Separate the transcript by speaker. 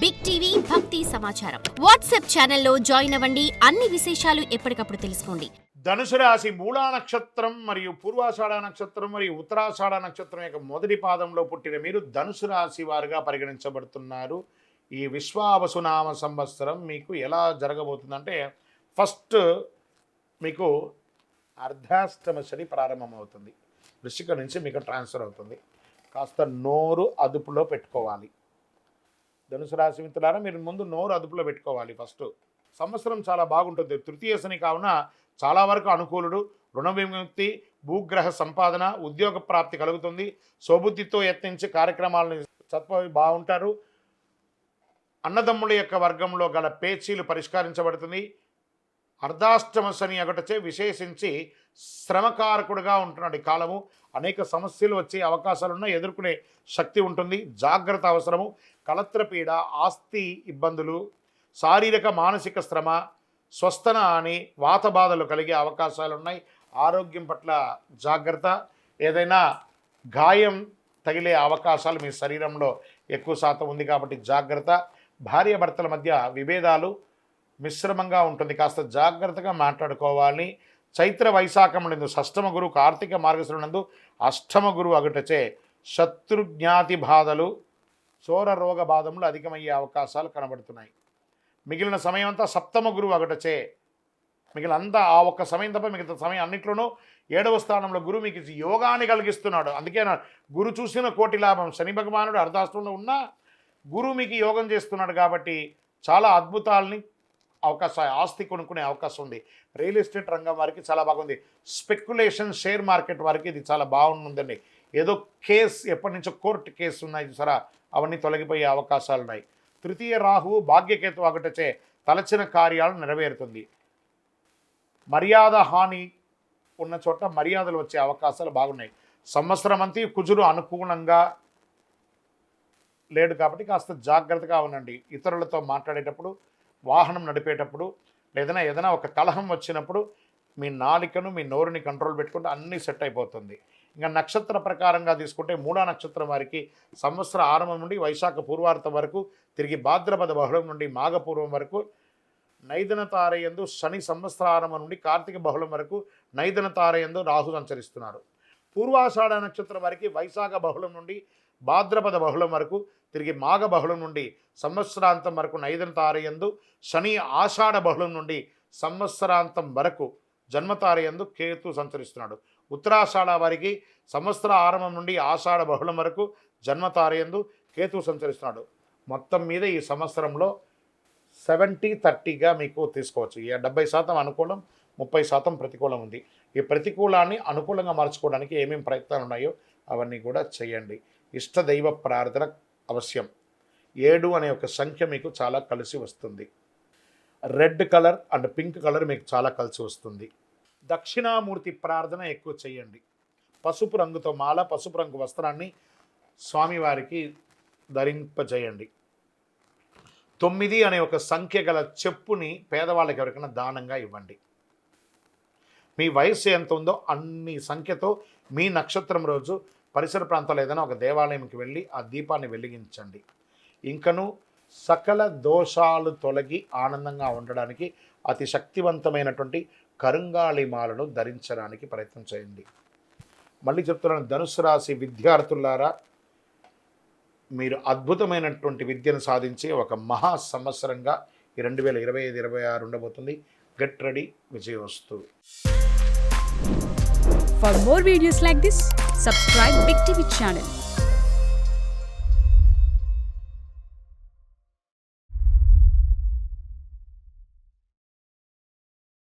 Speaker 1: Big TV భక్తి సమాచారం WhatsApp ఛానల్లో జాయిన్ అవ్వండి. అన్ని విశేషాలు ఎప్పటికప్పుడు తెలుసుకోండి.
Speaker 2: ధనుసు రాశి మూలా నక్షత్రం మరియు పూర్వాషాఢ నక్షత్రం మరియు ఉత్తరాషాఢ నక్షత్రం యొక్క మొదటి పాదంలో పుట్టిన మీరు ధనుసు రాశి వారుగా పరిగణించబడుతున్నారు. ఈ విశ్వావసునామ సంవత్సరం మీకు ఎలా జరగబోతుందంటే, ఫస్ట్ మీకు అర్ధాష్టమ శని ప్రారంభమవుతుంది. వృశ్చిక నుంచి మీకు ట్రాన్స్ఫర్ అవుతుంది. కాస్త నోరు అదుపులో పెట్టుకోవాలి. ధనుసు రాశి మిత్రులారా, మీరు ముందు నోరు అదుపులో పెట్టుకోవాలి. ఫస్ట్ సంవత్సరం చాలా బాగుంటుంది. తృతీయ శని కావున చాలా వరకు అనుకూలుడు. రుణ విముక్తి, భూగ్రహ సంపాదన, ఉద్యోగ ప్రాప్తి కలుగుతుంది. స్వబుద్ధితో యత్నించి కార్యక్రమాలను చక్కగా బాగుంటారు. అన్నదమ్ముల యొక్క వర్గంలో గల పేచీలు పరిష్కరించబడుతుంది. అర్ధాష్టమ శని ఒకటచే విశేషించి శ్రమకారకుడుగా ఉంటున్నాడు. ఈ కాలము అనేక సమస్యలు వచ్చే అవకాశాలున్నా ఎదుర్కొనే శక్తి ఉంటుంది. జాగ్రత్త అవసరము. కలత్రపీడ, ఆస్తి ఇబ్బందులు, శారీరక మానసిక శ్రమ, స్వస్థన అని వాత బాధలు కలిగే అవకాశాలు ఉన్నాయి. ఆరోగ్యం పట్ల జాగ్రత్త. ఏదైనా గాయం తగిలే అవకాశాలు మీ శరీరంలో ఎక్కువ శాతం ఉంది కాబట్టి జాగ్రత్త. భార్యాభర్తల మధ్య విభేదాలు మిశ్రమంగా ఉంటుంది. కాస్త జాగ్రత్తగా మాట్లాడుకోవాలి. చైత్ర వైశాఖమునందు షష్టమ గురు, కార్తీక మార్గశిరమునందు అష్టమ గురు అగుటచే శత్రుజ్ఞాతి బాధలు, చోర రోగ బాధములు అధికమయ్యే అవకాశాలు కనబడుతున్నాయి. మిగిలిన సమయం అంతా సప్తమ గురువు అగటచే, మిగిలినంతా ఆ ఒక్క సమయం తప్ప మిగతా సమయం అన్నింటిలోనూ 7వ స్థానంలో గురువు మీకు యోగాన్ని కలిగిస్తున్నాడు. అందుకే గురు చూసిన కోటి లాభం. శని భగవానుడు అర్ధాష్టంలో ఉన్నా గురువు మీకు యోగం చేస్తున్నాడు కాబట్టి చాలా అద్భుతాలని అవకాశం, ఆస్తి కొనుక్కునే అవకాశం ఉంది. రియల్ ఎస్టేట్ రంగం వారికి చాలా బాగుంది. స్పెక్యులేషన్, షేర్ మార్కెట్ వారికి ఇది చాలా బాగుందండి. ఏదో కేసు, ఎప్పటి నుంచో కోర్టు కేసు ఉన్నాయి చూసారా, అవన్నీ తొలగిపోయే అవకాశాలు ఉన్నాయి. తృతీయ రాహువు భాగ్యకేతు ఒకటచే తలచిన కార్యాలు నెరవేరుతుంది. మర్యాద హాని ఉన్న చోట మర్యాదలు వచ్చే అవకాశాలు బాగున్నాయి. సంవత్సరం అంతా కుజుడు అనుకూలంగా లేడు కాబట్టి కాస్త జాగ్రత్తగా ఉండండి. ఇతరులతో మాట్లాడేటప్పుడు, వాహనం నడిపేటప్పుడు, ఏదైనా ఒక కలహం వచ్చినప్పుడు మీ నాలికను, మీ నోరుని కంట్రోల్ పెట్టుకుంటే అన్నీ సెట్ అయిపోతుంది. ఇంకా నక్షత్ర ప్రకారంగా తీసుకుంటే మూలా నక్షత్రం వారికి సంవత్సర ఆరంభం నుండి వైశాఖ పూర్వార్ధం వరకు, తిరిగి భాద్రపద బహుళం నుండి మాఘపూర్వం వరకు నైదన తారయందు శని, సంవత్సర ఆరంభం నుండి కార్తీక బహుళం వరకు నైదన తారయందు రాహు సంచరిస్తున్నారు. పూర్వాషాఢ నక్షత్రం వారికి వైశాఖ బహుళం నుండి భాద్రపద బహుళం వరకు, తిరిగి మాఘ బహుళం నుండి సంవత్సరాంతం వరకు నైదన తారయందు శని, ఆషాఢ బహుళం నుండి సంవత్సరాంతం వరకు జన్మతారయందు కేతు సంచరిస్తున్నాడు. ఉత్తరాషాఢ వారికి సంవత్సర ఆరంభం నుండి ఆషాఢ బహుళం వరకు జన్మతారయందు కేతు సంచరిస్తున్నాడు. మొత్తం మీద ఈ సంవత్సరంలో 70-30గా మీకు తీసుకోవచ్చు. 70% అనుకూలం, 30% ప్రతికూలం ఉంది. ఈ ప్రతికూలాన్ని అనుకూలంగా మార్చుకోవడానికి ఏమేమి ప్రయత్నాలు ఉన్నాయో అవన్నీ కూడా చేయండి. ఇష్టదైవ ప్రార్థన అవశ్యం. 7 అనే ఒక సంఖ్య మీకు చాలా కలిసి వస్తుంది. Red colour and pink colour మీకు చాలా కలిసి వస్తుంది. దక్షిణామూర్తి ప్రార్థన ఎక్కువ చేయండి. పసుపు రంగుతో మాల, పసుపు రంగు వస్త్రాన్ని స్వామివారికి ధరింపజేయండి. 9 అనే ఒక సంఖ్య గల చెప్పుని పేదవాళ్ళకి ఎవరికైనా దానంగా ఇవ్వండి. మీ వయస్సు ఎంత ఉందో అన్ని సంఖ్యతో మీ నక్షత్రం రోజు పరిసర ప్రాంతాల్లో ఏదైనా ఒక దేవాలయంకి వెళ్ళి ఆ దీపాన్ని వెలిగించండి. ఇంకను సకల దోషాలు తొలగి ఆనందంగా ఉండడానికి అతి శక్తివంతమైనటువంటి కరుంగాళిమాలను ధరించడానికి ప్రయత్నం చేయండి. మళ్ళీ చెప్తున్నాను, ధనుసు రాశి విద్యార్థులారా, మీరు అద్భుతమైనటువంటి విద్యను సాధించి ఒక మహా సంవత్సరంగా ఈ 2025-26 ఉండబోతుంది. గెట్ రెడీ, విజయోస్తు.
Speaker 3: For more videos like this, subscribe Big TV channel.